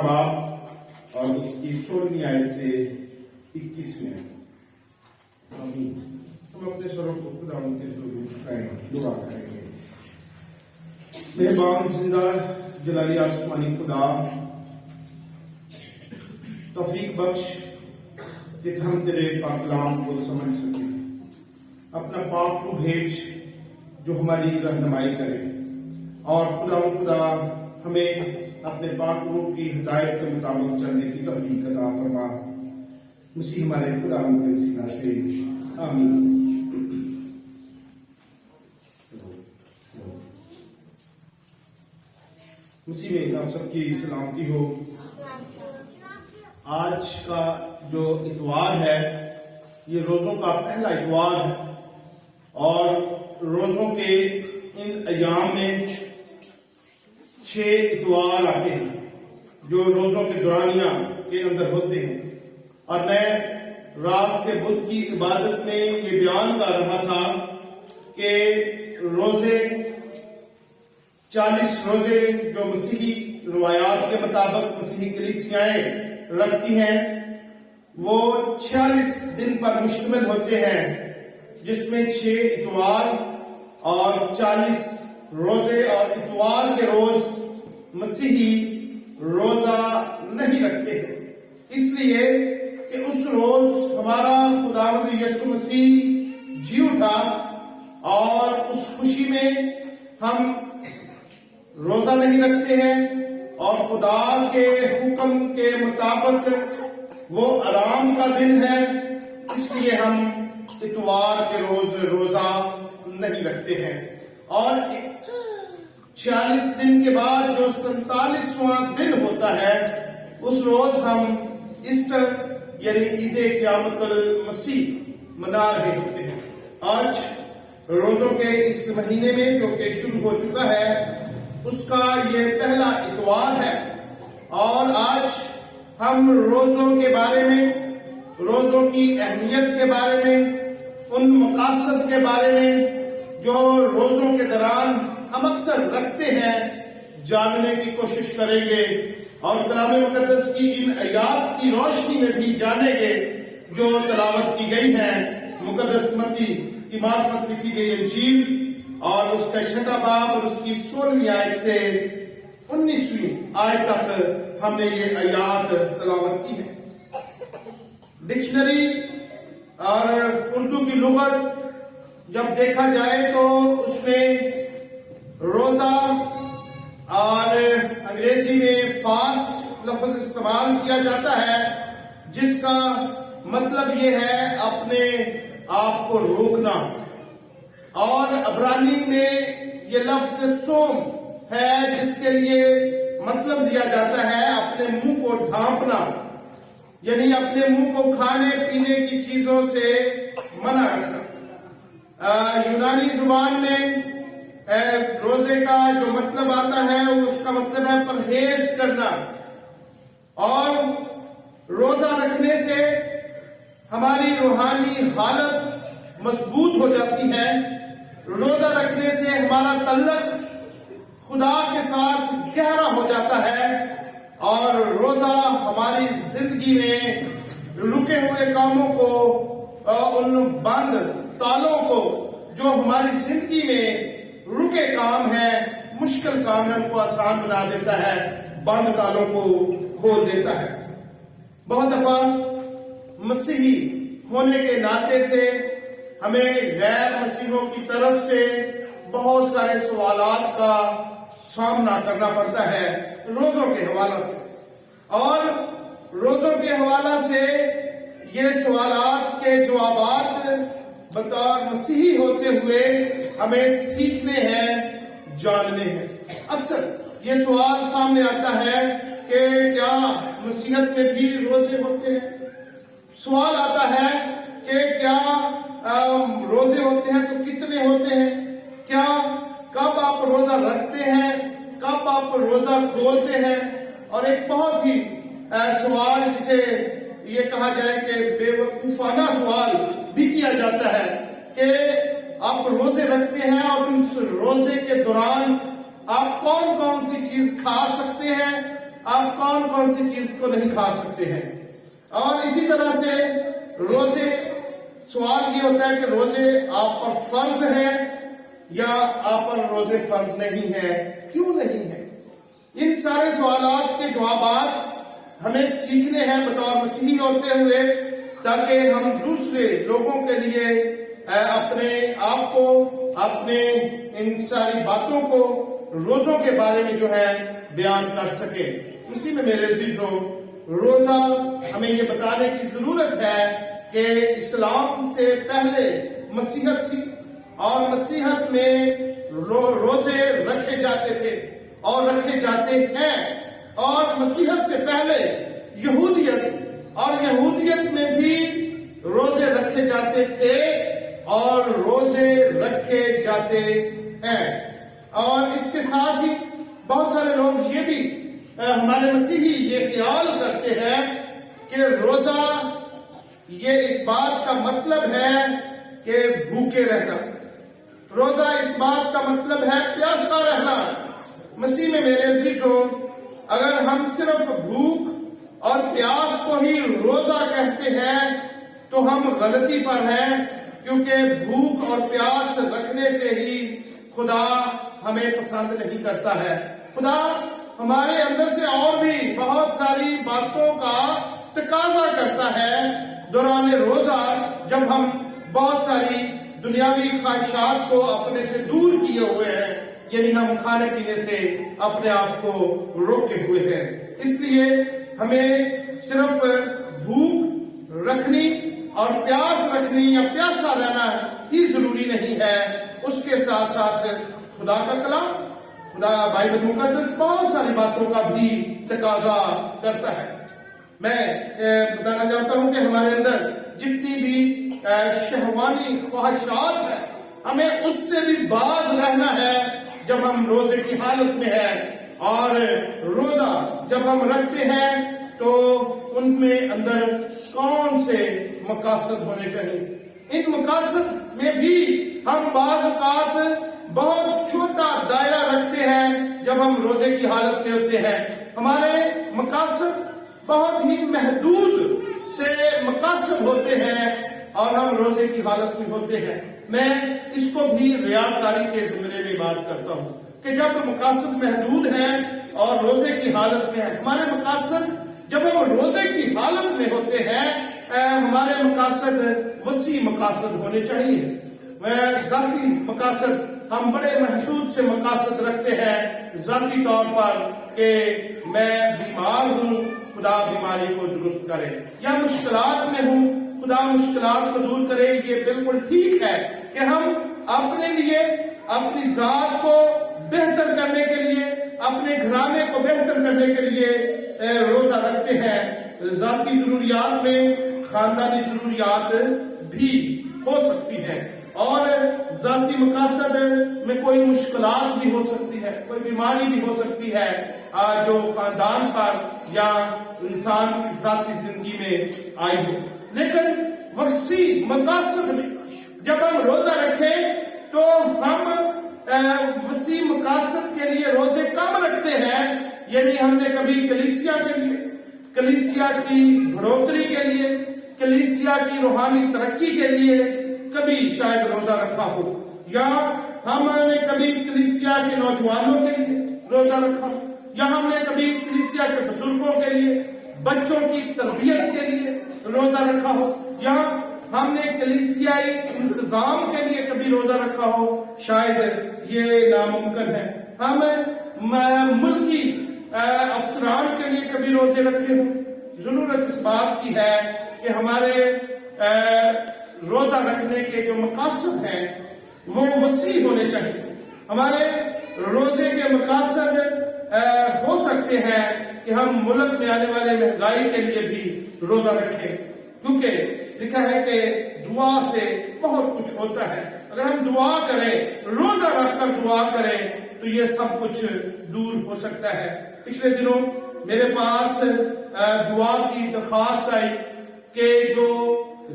باب اور اس کی 16ویں آیت سے 21ویں آیت۔ آمین۔ ہم اپنے سروں کو خدا ان کے دعا کریں گے۔ مہربان زندہ جلالی آسمانی خدا، توفیق بخش کہ ہم تیرے پاک کلام کو سمجھ سکیں۔ اپنا پاک کو بھیج جو ہماری رہنمائی کرے، اور خدا ہمیں اپنے پاک روح کی ہدایت کے مطابق چلنے کی توفیق عطا فرما، مسیح ہمارے خدا کے وسیلہ سے، آمین۔ مسیح میں آپ سب کی سلامتی ہو۔ آج کا جو اتوار ہے یہ روزوں کا پہلا اتوار ہے، اور روزوں کے ان ایام میں 6 اتوار آتے ہیں جو روزوں کے دورانیہ کے اندر ہوتے ہیں، اور میں رات کے بدھ کی عبادت میں یہ بیان کر رہا تھا کہ روزے 40 روزے جو مسیحی روایات کے مطابق مسیحی کلیسیائیں رکھتی ہیں وہ 46 دن پر مشتمل ہوتے ہیں، جس میں 6 اتوار اور 40 روزے، اور اتوار کے روز مسیحی روزہ نہیں رکھتے ہیں، اس لیے کہ اس روز ہمارا خداوند یسوع مسیح جی اٹھا، اور اس خوشی میں ہم روزہ نہیں رکھتے ہیں، اور خدا کے حکم کے مطابق وہ آرام کا دن ہے، اس لیے ہم اتوار کے روز روزہ نہیں رکھتے ہیں۔ اور 46 دن کے بعد جو 47واں دن ہوتا ہے اس روز ہم ایسٹر یعنی عید قیامت المسیح منا رہے ہوتے ہیں۔ آج روزوں کے اس مہینے میں جو کہ شروع ہو چکا ہے اس کا یہ پہلا اتوار ہے، اور آج ہم روزوں کے بارے میں، روزوں کی اہمیت کے بارے میں، ان مقاصد کے بارے میں جو روزوں کے دوران ہم اکثر رکھتے ہیں جاننے کی کوشش کریں گے، اور کلام مقدس کی ان آیات کی روشنی میں بھی جانیں گے جو تلاوت کی گئی ہیں مقدس متی کی معرفت لکھی گئی انجیل، اور اس کا 6واں باب اور اس کی 16ویں آیت سے 19ویں آیت تک ہم نے یہ آیات تلاوت کی ہے۔ ڈکشنری اور اردو کی لغت جب دیکھا جائے تو اس میں روزہ اور انگریزی میں فاسٹ لفظ استعمال کیا جاتا ہے، جس کا مطلب یہ ہے اپنے آپ کو روکنا، اور عبرانی میں یہ لفظ سوم ہے جس کے لیے مطلب دیا جاتا ہے اپنے منہ کو ڈھانپنا، یعنی اپنے منہ کو کھانے پینے کی چیزوں سے منع رکھنا۔ یونانی زبان میں روزے کا جو مطلب آتا ہے اس کا مطلب ہے پرہیز کرنا، اور روزہ رکھنے سے ہماری روحانی حالت مضبوط ہو جاتی ہے، روزہ رکھنے سے ہمارا تعلق خدا کے ساتھ گہرا ہو جاتا ہے، اور روزہ ہماری زندگی میں رکے ہوئے کاموں کو، ان بند تالوں کو جو ہماری زندگی میں رکے کام ہیں، مشکل کام ہیں، ان کو آسان بنا دیتا ہے، بند تالوں کو کھول دیتا ہے۔ بہت دفعہ مسیحی ہونے کے ناطے سے ہمیں غیر مسیحیوں کی طرف سے بہت سارے سوالات کا سامنا کرنا پڑتا ہے روزوں کے حوالہ سے، اور روزوں کے حوالہ سے یہ سوالات کے جوابات بطور مسیحی ہوتے ہوئے ہمیں سیکھنے ہیں، جاننے ہیں۔ اکثر یہ سوال سامنے آتا ہے کہ کیا مسیحیت میں بھی روزے ہوتے ہیں؟ سوال آتا ہے کہ کیا روزے ہوتے ہیں تو کتنے ہوتے ہیں؟ کیا کب آپ روزہ رکھتے ہیں؟ کب آپ روزہ کھولتے ہیں؟ اور ایک بہت ہی سوال جسے یہ کہا جائے کہ بے وقوفانہ سوال بھی کیا جاتا ہے کہ آپ روزے رکھتے ہیں اور اس روزے کے دوران آپ کون کون سی چیز کھا سکتے ہیں آپ کون کون سی چیز کو نہیں کھا سکتے ہیں. اور اسی طرح سے روزے، سوال یہ ہوتا ہے کہ روزے آپ پر فرض ہیں یا آپ پر روزے فرض نہیں ہیں، کیوں نہیں ہے؟ ان سارے سوالات کے جوابات ہمیں سیکھنے ہیں بطور مسیحی ہوتے ہوئے، تاکہ ہم دوسرے لوگوں کے لیے اپنے آپ کو، اپنے ان ساری باتوں کو روزوں کے بارے میں جو ہے بیان کر سکے. اسی میں میرے عزیزوں، روزہ ہمیں یہ بتانے کی ضرورت ہے کہ اسلام سے پہلے مسیحت تھی، اور مسیحت میں روزے رکھے جاتے تھے اور رکھے جاتے ہیں. اور مسیحت سے پہلے یہودیت، اور یہودیت میں بھی روزے رکھے جاتے تھے اور روزے رکھے جاتے ہیں. اور اس کے ساتھ ہی بہت سارے لوگ یہ بھی ہمارے مسیحی یہ خیال کرتے ہیں کہ روزہ یہ اس بات کا مطلب ہے کہ بھوکے رہنا، روزہ اس بات کا مطلب ہے پیاسا رہنا. مسیح میں میرے عزیزوں، اگر ہم صرف بھوک اور پیاس کو ہی روزہ کہتے ہیں تو ہم غلطی پر ہیں، کیونکہ بھوک اور پیاس رکھنے سے ہی خدا ہمیں پسند نہیں کرتا ہے. خدا ہمارے اندر سے اور بھی بہت ساری باتوں کا تقاضا کرتا ہے دوران روزہ، جب ہم بہت ساری دنیاوی خواہشات کو اپنے سے دور کیے ہوئے ہیں، یعنی ہم کھانے پینے سے اپنے آپ کو روکے ہوئے ہیں. اس لیے ہمیں صرف بھوک رکھنی اور پیاس رکھنی یا پیاسا رہنا ہی ضروری نہیں ہے، اس کے ساتھ ساتھ خدا کا کلام، خدا بائبل مقدس بہت ساری باتوں کا بھی تقاضا کرتا ہے. میں بتانا چاہتا ہوں کہ ہمارے اندر جتنی بھی شہوانی خواہشات ہیں، ہمیں اس سے بھی باز رہنا ہے جب ہم روزے کی حالت میں ہیں. اور روزہ جب ہم رکھتے ہیں تو ان میں اندر کون سے مقاصد ہونے چاہیے. ان مقاصد میں بھی ہم بعض اوقات بہت چھوٹا دائرہ رکھتے ہیں جب ہم روزے کی حالت میں ہوتے ہیں. ہمارے مقاصد بہت ہی محدود سے مقاصد ہوتے ہیں اور ہم روزے کی حالت میں ہوتے ہیں. میں اس کو بھی ریاکاری کے زمرے میں بات کرتا ہوں کہ جب مقاصد محدود ہیں اور روزے کی حالت میں ہیں، ہمارے مقاصد جب ہم روزے کی حالت میں ہوتے ہیں، ہمارے مقاصد وسیع مقاصد ہونے چاہیے. ذاتی مقاصد ہم بڑے محدود سے مقاصد رکھتے ہیں، ذاتی طور پر کہ میں بیمار ہوں، خدا بیماری کو درست کرے، یا مشکلات میں ہوں، خدا مشکلات کو دور کرے. یہ بالکل ٹھیک ہے کہ ہم اپنے لیے، اپنی ذات کو بہتر کرنے کے لیے، اپنے گھرانے کو بہتر کرنے کے لیے روزہ رکھتے ہیں. ذاتی ضروریات میں خاندانی ضروریات بھی ہو سکتی ہیں، اور ذاتی مقاصد میں کوئی مشکلات بھی ہو سکتی ہے، کوئی بیماری بھی ہو سکتی ہے جو خاندان پر یا انسان کی ذاتی زندگی میں آئی ہو. لیکن وسیع مقاصد میں جب ہم روزہ رکھیں تو ہم وسیع مقاصد کے لیے روزے کم رکھتے ہیں. یعنی ہم نے کبھی کلیسیا کے لیے، کلیسیا کی بڑھوتری کے لیے، کلیسیا کی روحانی ترقی کے لیے کبھی شاید روزہ رکھا ہو، یا ہم نے کبھی کلیسیا کے نوجوانوں کے لیے روزہ رکھا ہو، یا ہم نے کبھی کلیسیا کے بزرگوں کے لیے، بچوں کی تربیت کے لیے روزہ رکھا ہو، یا ہم نے کلیسیائی انتظام کے لیے کبھی روزہ رکھا ہو. شاید یہ ناممکن ہے. ہم ملکی افسران کے لیے کبھی روزے رکھے ہوں. ضرورت اس بات کی ہے کہ ہمارے روزہ رکھنے کے جو مقاصد ہیں وہ وسیع ہونے چاہیے. ہمارے روزے کے مقاصد ہو سکتے ہیں کہ ہم ملک میں آنے والے مہنگائی کے لیے بھی روزہ رکھیں، کیونکہ لکھا ہے کہ دعا سے بہت کچھ ہوتا ہے. اگر ہم دعا کریں، روزہ رکھ کر دعا کریں تو یہ سب کچھ دور ہو سکتا ہے. پچھلے دنوں میرے پاس دعا کی درخواست آئی کہ جو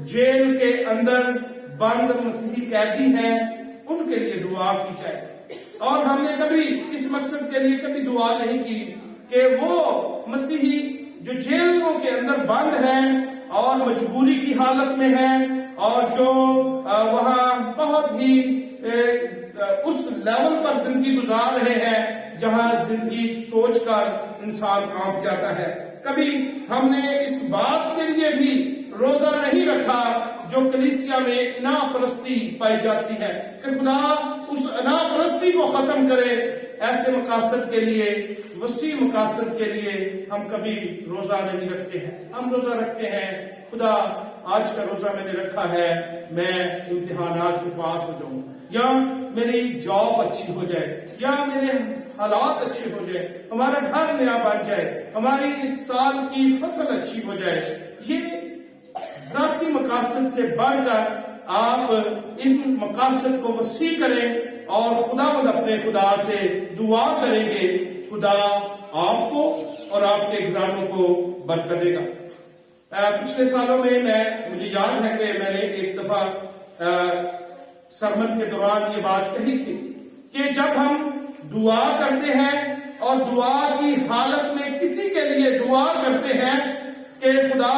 جیل کے اندر بند مسیحی قیدی ہیں ان کے لیے دعا کی جائے. اور ہم نے کبھی اس مقصد کے لیے کبھی دعا نہیں کی کہ وہ مسیحی جو جیلوں کے اندر بند ہیں اور مجبوری کی حالت میں ہیں اور جو وہاں بہت ہی اس لیول پر زندگی گزار رہے ہیں جہاں زندگی سوچ کر انسان کانپ جاتا ہے، کبھی ہم نے اس بات کے لیے بھی روزہ نہیں رکھا جو کلیسیا میں اناء پرستی پائی جاتی ہے کہ خدا اس اناء پرستی کو ختم کرے۔ ایسے مقاصد کے لیے، وسیع مقاصد کے لیے ہم کبھی روزہ نہیں رکھتے ہیں۔ ہم روزہ رکھتے ہیں خدا آج کا روزہ میں نے رکھا ہے میں امتحانات سے پاس ہو جاؤں، یا میری جاب اچھی ہو جائے، یا میرے حالات اچھے ہو جائے، ہمارا گھر نیا بن جائے، ہماری اس سال کی فصل اچھی ہو جائے۔ یہ ذاتی مقاصد سے بڑھ کر آپ اس مقاصد کو وسیع کریں اور خداوند اپنے خدا سے دعا کریں گے، خدا آپ کو اور آپ کے گھرانوں کو برکت دے گا۔ پچھلے سالوں میں مجھے یاد ہے کہ میں نے ایک دفعہ سرمن کے دوران یہ بات کہی تھی کہ جب ہم دعا کرتے ہیں اور دعا کی حالت میں کسی کے لیے دعا کرتے ہیں کہ خدا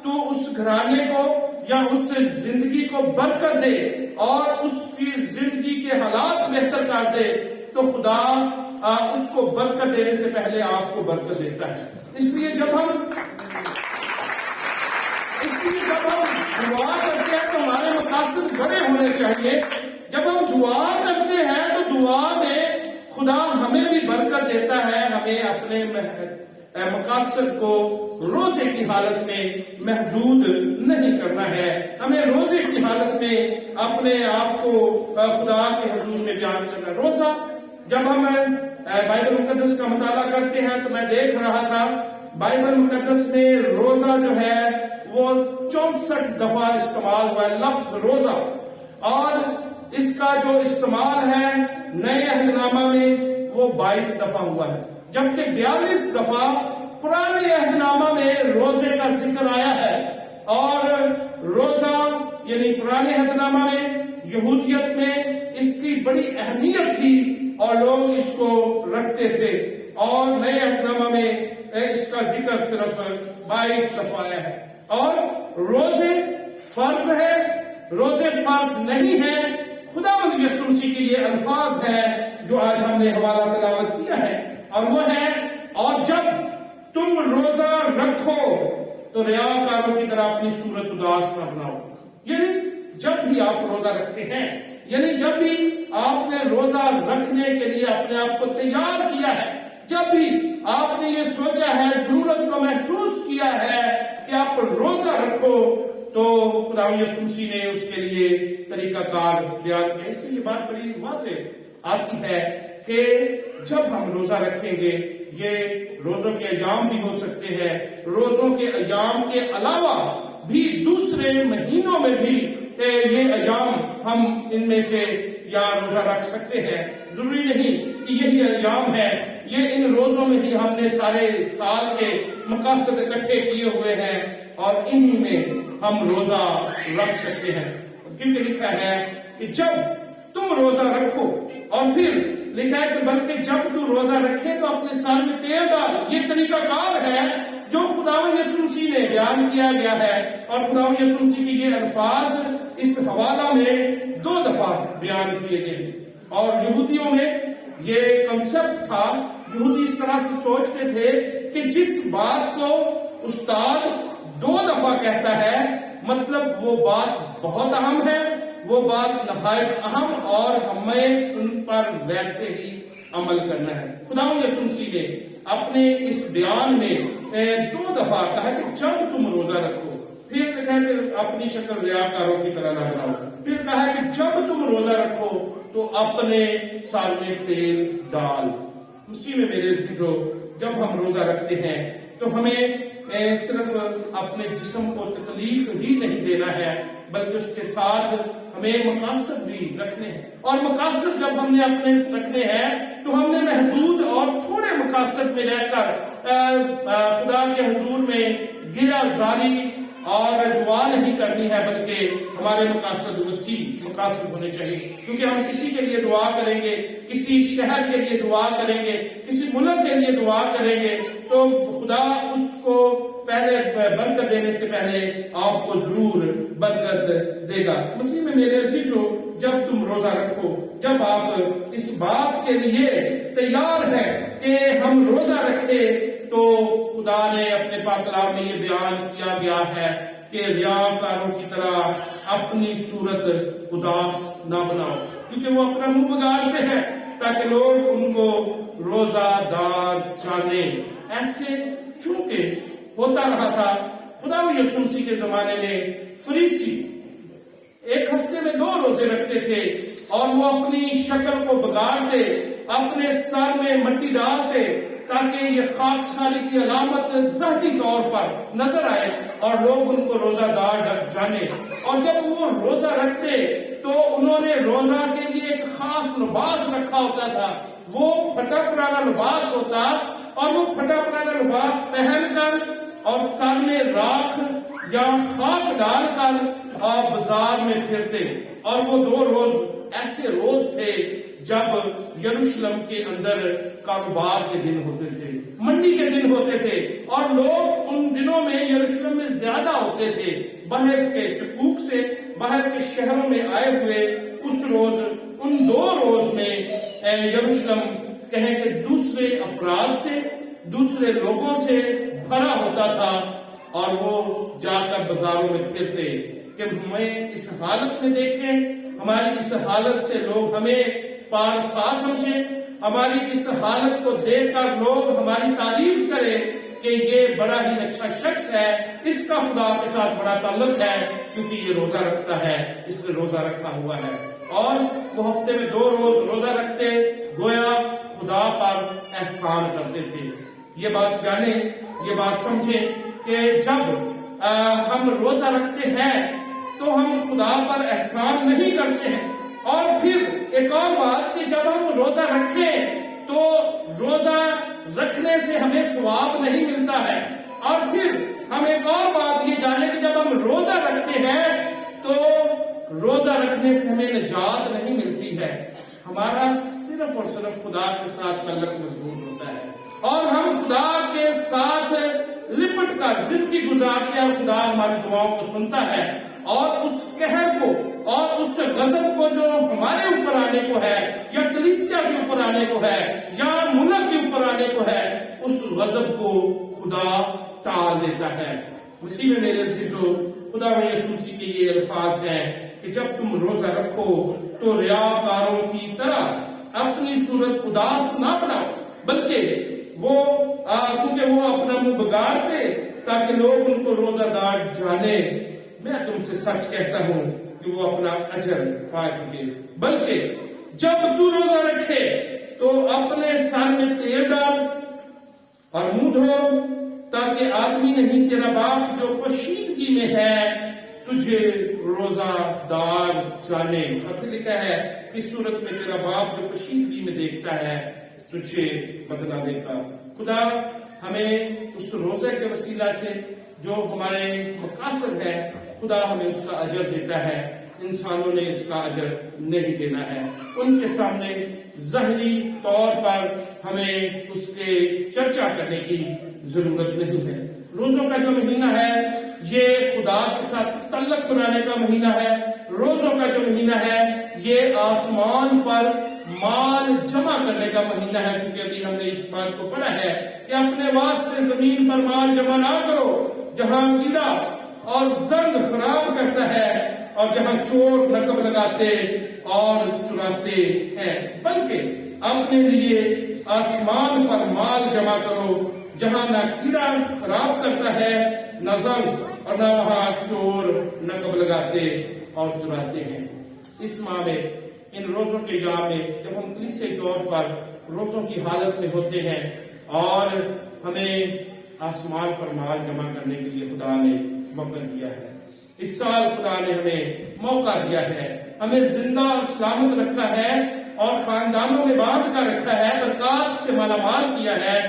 تو اس گھرانے کو یا اس زندگی کو برکت دے اور اس کی زندگی کے حالات بہتر کر دے، تو خدا اس کو برکت دینے سے پہلے آپ کو برکت دیتا ہے۔ اس لیے جب ہم دعا کرتے ہیں تو ہمارے مقاصد بڑے ہونے چاہیے۔ جب ہم دعا کرتے ہیں تو دعا میں خدا ہمیں بھی برکت دیتا ہے، ہمیں اپنے مقاصد کو روزے کی حالت میں محدود نہیں کرنا ہے، ہمیں روزے کی حالت میں اپنے آپ کو خدا کے حضور میں بیان کرنا۔ روزہ جب ہم بائبل مقدس کا مطالعہ کرتے ہیں تو میں دیکھ رہا تھا بائبل مقدس میں روزہ جو ہے وہ 64 دفعہ استعمال ہوا ہے، لفظ روزہ، اور اس کا جو استعمال ہے نئے عہد نامہ میں وہ 22 دفعہ ہوا ہے، جبکہ 42 دفعہ پرانے عہد نامہ میں روزے کا ذکر آیا ہے۔ اور روزہ یعنی پرانے عہد نامہ میں یہودیت میں اس کی بڑی اہمیت تھی اور لوگ اس کو رکھتے تھے، اور نئے عہد نامہ میں اس کا ذکر صرف 22 دفعہ آیا ہے۔ اور روزے فرض ہے، روزے فرض نہیں ہے، خداوند یسوع مسیح کے یہ الفاظ ہیں جو آج ہم نے حوالہ تلاوت کیا ہے، اور وہ ہے اور جب تم روزہ رکھو تو ریاکاروں کی طرح اپنی صورت اداس نہ بناؤ۔ یعنی جب بھی آپ روزہ رکھتے ہیں، یعنی جب بھی آپ نے روزہ رکھنے کے لیے اپنے آپ کو تیار کیا ہے، جب بھی آپ نے یہ سوچا ہے، ضرورت کو محسوس کیا ہے کہ آپ روزہ رکھو، تو خدا یسوع مسیح نے اس کے لیے طریقہ کار بیان کیا۔ اس سے یہ بات بڑی واضح آتی ہے کہ جب ہم روزہ رکھیں گے، یہ روزوں کے ایام بھی ہو سکتے ہیں، روزوں کے ایام کے علاوہ بھی دوسرے مہینوں میں بھی یہ ایام ہم ان میں سے یا روزہ رکھ سکتے ہیں۔ ضروری نہیں کہ یہی ایام ہے، یہ ان روزوں میں ہی ہم نے سارے سال کے مقاصد اکٹھے کیے ہوئے ہیں اور انہی میں ہم روزہ رکھ سکتے ہیں، کیونکہ لکھا ہے کہ جب تم روزہ رکھو، اور پھر لکھا ہے کہ بلکہ جب تو روزہ رکھے تو اپنے سال میں تیل ڈال۔ یہ طریقہ کار ہے جو خداوند یسوع مسیح نے بیان کیا گیا ہے، اور خداوند یسوع مسیح کے یہ الفاظ اس حوالہ میں 2 دفعہ بیان کیے گئے۔ اور یہودیوں میں یہ کنسپٹ تھا، یہودی اس طرح سے سوچتے تھے کہ جس بات کو استاد 2 دفعہ کہتا ہے مطلب وہ بات بہت اہم ہے، وہ بات نہایت اہم، اور ہمیں ان پر ویسے ہی عمل کرنا ہے۔ خداوند یسوع مسیح نے اپنے اس بیان میں 2 دفعہ کہا کہ جب تم روزہ رکھو، پھر کہا کہ اپنی شکل ریاکاروں کی طرح نہ بناؤ، پھر کہا کہ جب تم روزہ رکھو تو اپنے سال میں تیل ڈال۔ اسی میں میرے عزیزو، جب ہم روزہ رکھتے ہیں تو ہمیں صرف اپنے جسم کو تکلیف ہی نہیں دینا ہے، بلکہ اس کے ساتھ ہمیں مقاصد بھی رکھنے ہیں، اور مقاصد جب ہم نے اپنے رکھنے ہیں تو ہم نے محدود اور تھوڑے مقاصد میں رہ کر خدا کے حضور میں گرا زاری اور دعا نہیں کرنی ہے، بلکہ ہمارے مقاصد وسیع مقاصد ہونے چاہیے، کیونکہ ہم کسی کے لیے دعا کریں گے، کسی شہر کے لیے دعا کریں گے، کسی ملک کے لیے دعا کریں گے، تو خدا اس کو پہلے برکت دینے سے پہلے آپ کو ضرور برکت دے گا۔ مسیح میں میرے عزیزو، جب تم روزہ رکھو، جب آپ اس بات کے لیے تیار ہیں کہ ہم روزہ رکھیں، تو خدا نے اپنے پاک کلام میں یہ بیان کیا گیا ہے کہ ریاکاروں کی طرح اپنی صورت اداس نہ بناؤ، کیونکہ وہ اپنا منہ بگاڑتے ہیں تاکہ لوگ ان کو روزہ دار جانیں۔ ایسے چونکہ ہوتا رہا تھا، خدا یسوع مسیح کے زمانے میں فریسی ایک ہفتے میں 2 روزے رکھتے تھے اور وہ اپنی شکل کو بگاڑتے، اپنے سر میں مٹی ڈالتے تاکہ یہ خاکساری کی علامت ظاہری طور پر نظر آئے اور لوگ ان کو روزہ دار جانے۔ اور جب وہ روزہ رکھتے تو انہوں نے روزہ کے لیے ایک خاص لباس رکھا ہوتا تھا، وہ پھٹا پرانا لباس ہوتا، اور وہ پھٹا پرانا لباس پہن کر اور سر میں راکھ یا خاک ڈال کر آپ بازار میں پھرتے۔ اور وہ 2 روز ایسے روز تھے جب یروشلم کے اندر کاروبار کے دن ہوتے تھے، منڈی کے دن ہوتے تھے، اور لوگ ان دنوں میں یروشلم میں زیادہ ہوتے تھے، باہر کے چکوک سے، باہر کے شہروں میں آئے ہوئے۔ اس روز، ان 2 روز میں یروشلم کہیں کہ دوسرے افراد سے، دوسرے لوگوں سے بھرا ہوتا تھا، اور وہ جا کر بازاروں میں پھرتے کہ ہمیں اس حالت میں دیکھیں، ہماری اس حالت سے لوگ ہمیں پارسا سمجھیں، ہماری اس حالت کو دیکھ کر لوگ ہماری تعریف کریں کہ یہ بڑا ہی اچھا شخص ہے، اس کا خدا کے ساتھ بڑا تعلق ہے کیونکہ یہ روزہ رکھتا ہے، اس نے روزہ رکھا ہوا ہے۔ اور وہ ہفتے میں 2 روز روزہ رکھتے، گویا خدا پر احسان کرتے تھے۔ یہ بات جانیں، یہ بات سمجھیں کہ جب ہم روزہ رکھتے ہیں تو ہم خدا پر احسان نہیں کرتے ہیں۔ اور پھر ایک اور بات کہ جب ہم روزہ رکھیں تو روزہ رکھنے سے ہمیں ثواب نہیں ملتا ہے۔ اور پھر ہم ایک اور بات یہ جانیں کہ جب ہم روزہ رکھتے ہیں تو روزہ رکھنے سے ہمیں نجات نہیں ملتی ہے، ہمارا صرف اور صرف خدا کے ساتھ تعلق مضبوط ہوتا ہے، اور ہم خدا کے ساتھ لپٹ کر زندگی گزارتے ہیں، اور خدا ہماری دعاؤں کو سنتا ہے، اور اس قہر کو اور اس غضب کو جو ہمارے اوپر آنے کو ہے، یا کلیسیا کے اوپر آنے کو ہے، یا ملک کے اوپر آنے کو ہے، اس غضب کو خدا ٹال دیتا ہے۔ اسی میں میرے عزیزو، خدا یسوع مسیح کے یہ الفاظ ہیں کہ جب تم روزہ رکھو تو ریاکاروں کی طرح اپنی صورت اداس نہ بناؤ، بلکہ وہ کیونکہ وہ اپنا منہ بگاڑتے تاکہ لوگ ان کو روزہ دار جانے۔ میں تم سے سچ کہتا ہوں کہ وہ اپنا اجر پا چکے۔ بلکہ جب تو روزہ رکھے تو اپنے سر میں تیل ڈال اور منہ دھو، تاکہ آدمی نہیں تیرا باپ جو پوشیدگی میں ہے تجھے روزہ دار جانے۔ اور پھر لکھا ہے اس صورت میں تیرا باپ جو پوشیدگی میں دیکھتا ہے تجھے بدلہ دے گا۔ خدا ہمیں اس روزے کے وسیلہ سے جو ہمارے مقاصد ہے، خدا ہمیں اس کا اجر دیتا ہے۔ انسانوں نے اس کا اجر نہیں دینا ہے، ان کے سامنے ظاہری طور پر ہمیں اس کے چرچا کرنے کی ضرورت نہیں ہے۔ روزوں کا جو مہینہ ہے یہ خدا کے ساتھ تعلق بنانے کا مہینہ ہے۔ روزوں کا جو مہینہ ہے یہ آسمان پر مال جمع کرنے کا مہینہ ہے، کیونکہ ابھی ہم نے اس بات کو پڑھا ہے کہ اپنے واسطے زمین پر مال جمع نہ کرو جہاں کیڑا اور زنگ خراب کرتا ہے اور جہاں چور نقب لگاتے اور چراتے ہیں، بلکہ اپنے لیے آسمان پر مال جمع کرو جہاں نہ کیڑا خراب کرتا ہے، نہ زنگ، اور نہ وہاں چور نقب لگاتے اور چراتے ہیں۔ اس ماہ میں ان روزوں کے ایام میں جب ہم کلیسیائی طور پر روزوں کی حالت میں ہوتے ہیں اور ہمیں آسمان پر مال جمع کرنے کے لیے خدا نے موقع دیا ہے، اس سال خدا نے ہمیں موقع دیا ہے، ہمیں زندہ اور سلامت رکھا ہے اور خاندانوں میں باندھ کر رکھا ہے، برکات سے مالا مال کیا ہے۔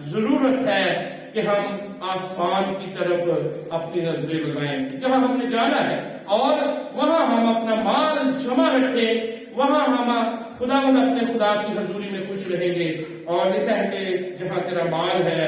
ضرورت ہے کہ ہم آسمان کی طرف اپنی نظریں لگائیں جہاں ہم نے جانا ہے، اور وہاں ہم اپنا مال جمع رکھیں، وہاں ہم اپنے خدا کی حضوری میں خوش رہیں گے۔ اور لکھا ہے کہ جہاں تیرا مال ہے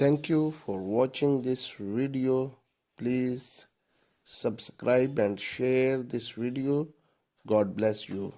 Thank you for watching this video. Please subscribe and share this video. God bless you.